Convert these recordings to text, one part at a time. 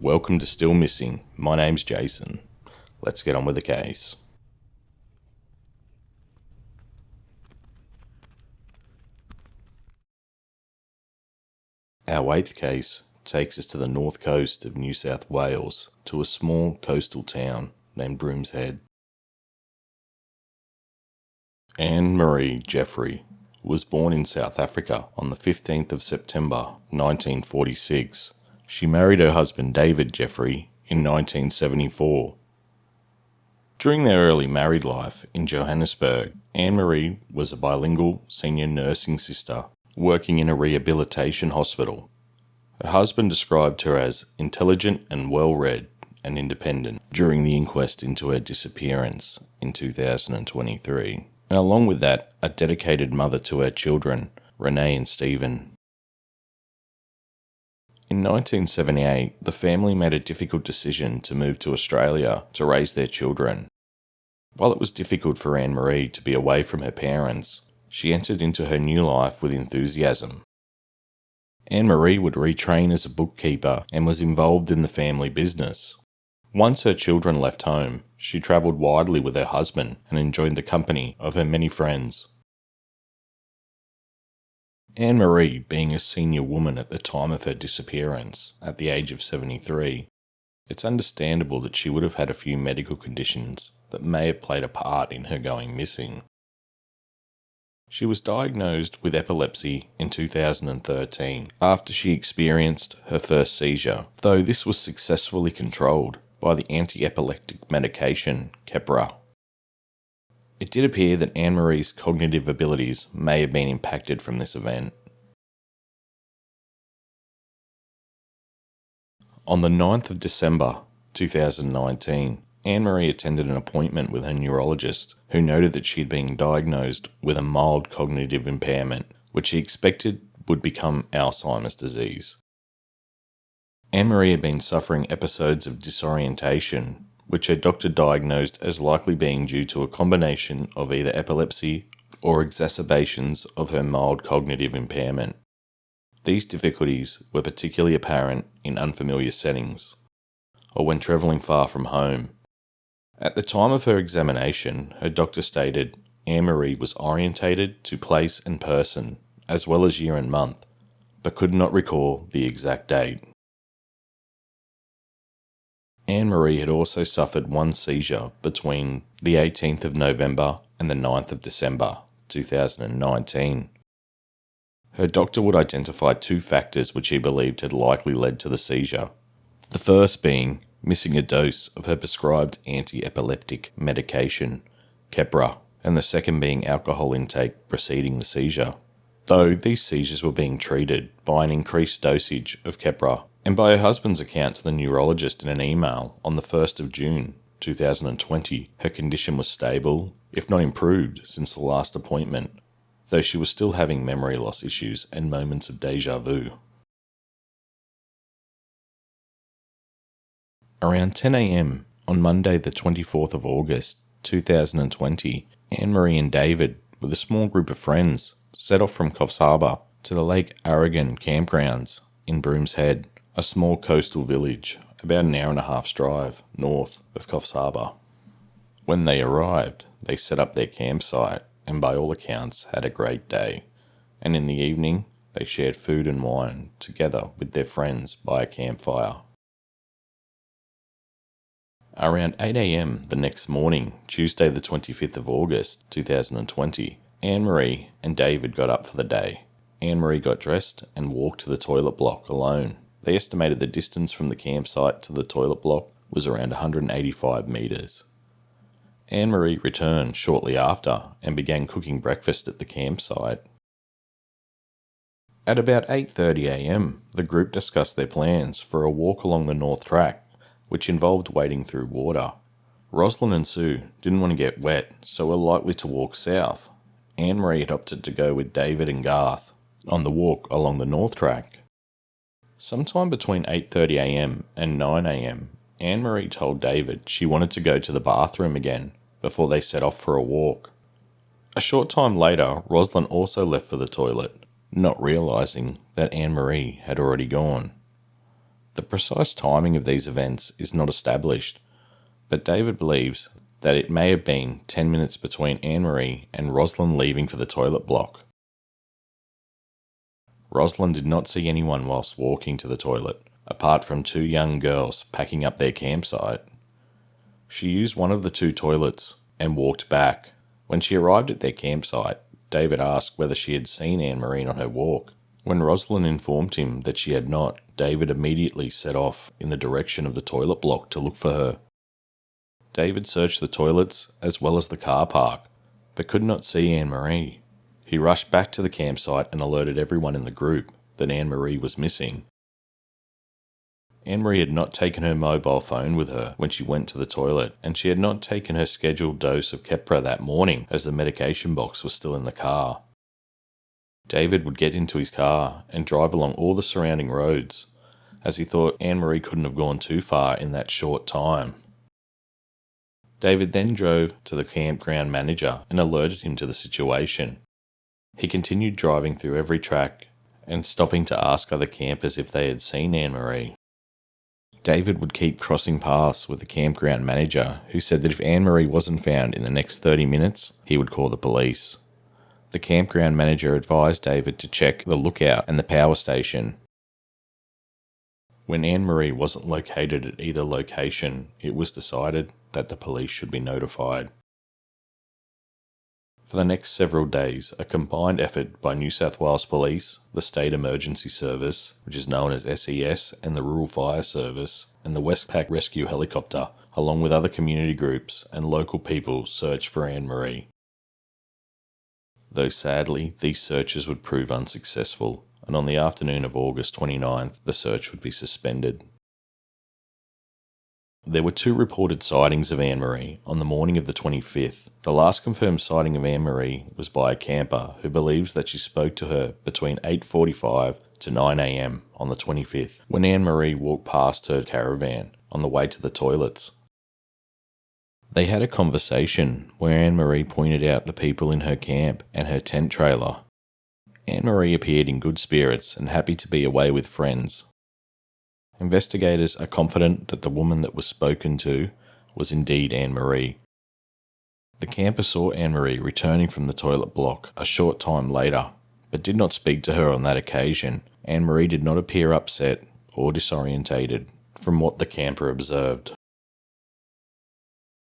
Welcome to Still Missing. My name's Jason. Let's get on with the case. Our eighth case takes us to the north coast of New South Wales to a small coastal town named Brooms Head. Annemarie Jeffery was born in South Africa on the 15th of September 1946. She married her husband David Jeffery in 1974. During their early married life in Johannesburg, Annemarie was a bilingual senior nursing sister working in a rehabilitation hospital. Her husband described her as intelligent and well-read and independent during the inquest into her disappearance in 2023. And along with that, a dedicated mother to her children, Renee and Stephen. In 1978, the family made a difficult decision to move to Australia to raise their children. While it was difficult for Annemarie to be away from her parents, she entered into her new life with enthusiasm. Annemarie would retrain as a bookkeeper and was involved in the family business. Once her children left home, she travelled widely with her husband and enjoyed the company of her many friends. Annemarie, being a senior woman at the time of her disappearance, at the age of 73, it's understandable that she would have had a few medical conditions that may have played a part in her going missing. She was diagnosed with epilepsy in 2013 after she experienced her first seizure, though this was successfully controlled by the anti-epileptic medication Keppra. It did appear that Annemarie's cognitive abilities may have been impacted from this event. On the 9th of December 2019, Annemarie attended an appointment with her neurologist, who noted that she had been diagnosed with a mild cognitive impairment, which she expected would become Alzheimer's disease. Annemarie had been suffering episodes of disorientation, which her doctor diagnosed as likely being due to a combination of either epilepsy or exacerbations of her mild cognitive impairment. These difficulties were particularly apparent in unfamiliar settings, or when travelling far from home. At the time of her examination, her doctor stated Annemarie was orientated to place and person, as well as year and month, but could not recall the exact date. Annemarie had also suffered one seizure between the 18th of November and the 9th of December 2019. Her doctor would identify two factors which he believed had likely led to the seizure. The first being missing a dose of her prescribed anti-epileptic medication, Keppra, and the second being alcohol intake preceding the seizure. Though these seizures were being treated by an increased dosage of Keppra, and by her husband's account to the neurologist in an email on the 1st of June 2020, her condition was stable, if not improved, since the last appointment, though she was still having memory loss issues and moments of déjà vu. Around 10 a.m. on Monday the 24th of August 2020, Annemarie and David, with a small group of friends, set off from Coffs Harbour to the Lake Aragon campgrounds in Brooms Head, a small coastal village about an hour and a half's drive north of Coffs Harbour. When they arrived, they set up their campsite and by all accounts had a great day, and in the evening they shared food and wine together with their friends by a campfire. Around 8 a.m. the next morning, Tuesday the 25th of August 2020, Annemarie and David got up for the day. Annemarie got dressed and walked to the toilet block alone. They estimated the distance from the campsite to the toilet block was around 185 metres. Annemarie returned shortly after and began cooking breakfast at the campsite. At about 8:30 a.m, the group discussed their plans for a walk along the North Track, which involved wading through water. Roslyn and Sue didn't want to get wet, so were likely to walk south. Annemarie had opted to go with David and Garth on the walk along the North Track. Sometime between 8:30 a.m. and 9 a.m, Annemarie told David she wanted to go to the bathroom again before they set off for a walk. A short time later, Roslyn also left for the toilet, not realising that Annemarie had already gone. The precise timing of these events is not established, but David believes that it may have been 10 minutes between Annemarie and Rosalind leaving for the toilet block. Rosalind did not see anyone whilst walking to the toilet, apart from two young girls packing up their campsite. She used one of the two toilets and walked back. When she arrived at their campsite, David asked whether she had seen Annemarie on her walk. When Rosalind informed him that she had not, David immediately set off in the direction of the toilet block to look for her. David searched the toilets as well as the car park, but could not see Annemarie. He rushed back to the campsite and alerted everyone in the group that Annemarie was missing. Annemarie had not taken her mobile phone with her when she went to the toilet, and she had not taken her scheduled dose of Keppra that morning as the medication box was still in the car. David would get into his car and drive along all the surrounding roads, as he thought Annemarie couldn't have gone too far in that short time. David then drove to the campground manager and alerted him to the situation. He continued driving through every track and stopping to ask other campers if they had seen Annemarie. David would keep crossing paths with the campground manager, who said that if Annemarie wasn't found in the next 30 minutes, he would call the police. The campground manager advised David to check the lookout and the power station. When Annemarie wasn't located at either location, it was decided that the police should be notified. For the next several days, a combined effort by New South Wales Police, the State Emergency Service, which is known as SES, and the Rural Fire Service, and the Westpac Rescue Helicopter, along with other community groups and local people, searched for Annemarie. Though sadly, these searches would prove unsuccessful, and on the afternoon of August 29th, the search would be suspended. There were two reported sightings of Annemarie on the morning of the 25th. The last confirmed sighting of Annemarie was by a camper who believes that she spoke to her between 8:45 to 9 a.m. on the 25th, when Annemarie walked past her caravan on the way to the toilets. They had a conversation where Annemarie pointed out the people in her camp and her tent trailer. Annemarie appeared in good spirits and happy to be away with friends. Investigators are confident that the woman that was spoken to was indeed Annemarie. The camper saw Annemarie returning from the toilet block a short time later, but did not speak to her on that occasion. Annemarie did not appear upset or disorientated from what the camper observed.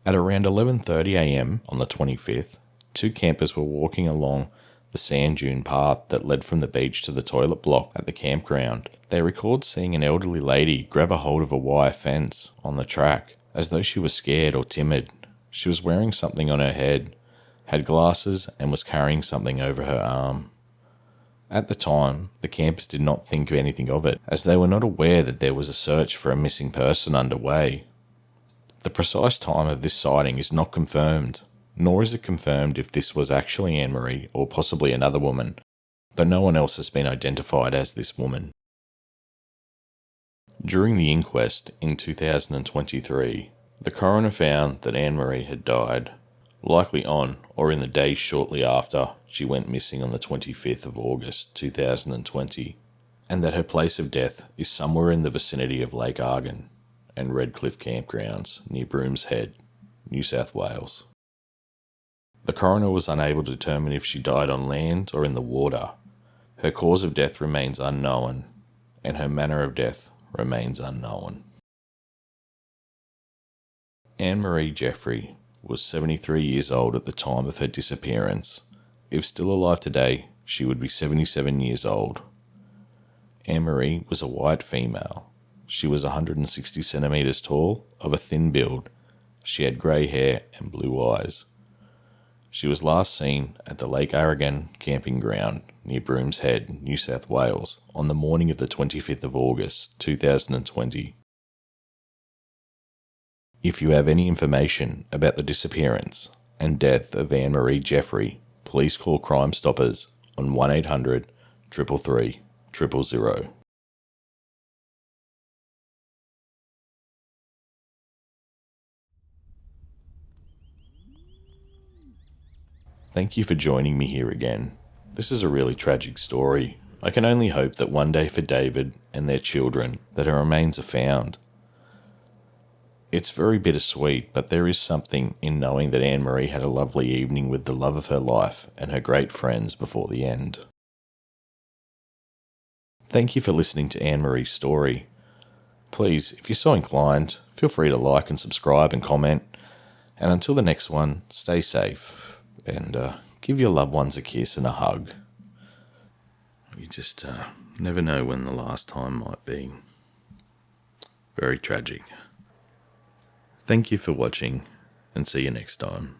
At around 11:30 a.m. on the 25th, two campers were walking along the sand dune path that led from the beach to the toilet block at the campground. They recalled seeing an elderly lady grab a hold of a wire fence on the track, as though she was scared or timid. She was wearing something on her head, had glasses, and was carrying something over her arm. At the time, the campers did not think anything of it, as they were not aware that there was a search for a missing person underway. The precise time of this sighting is not confirmed, nor is it confirmed if this was actually Annemarie or possibly another woman, though no one else has been identified as this woman. During the inquest in 2023, the coroner found that Annemarie had died, likely on or in the days shortly after she went missing on the 25th of August 2020, and that her place of death is somewhere in the vicinity of Lake Argon and Redcliffe campgrounds near Brooms Head, New South Wales. The coroner was unable to determine if she died on land or in the water. Her cause of death remains unknown, and her manner of death remains unknown. Annemarie Jeffery was 73 years old at the time of her disappearance. If still alive today, she would be 77 years old. Annemarie was a white female. She was 160 centimetres tall, of a thin build. She had grey hair and blue eyes. She was last seen at the Lake Argon camping ground near Brooms Head, New South Wales, on the morning of the 25th of August 2020. If you have any information about the disappearance and death of Annemarie Jeffery, please call Crime Stoppers on 1800 333 000. Thank you for joining me here again. This is a really tragic story. I can only hope that one day for David and their children that her remains are found. It's very bittersweet, but there is something in knowing that Annemarie had a lovely evening with the love of her life and her great friends before the end. Thank you for listening to Annemarie's story. Please, if you're so inclined, feel free to like and subscribe and comment. And until the next one, stay safe and give your loved ones a kiss and a hug. You just never know when the last time might be. Very tragic. Thank you for watching, and see you next time.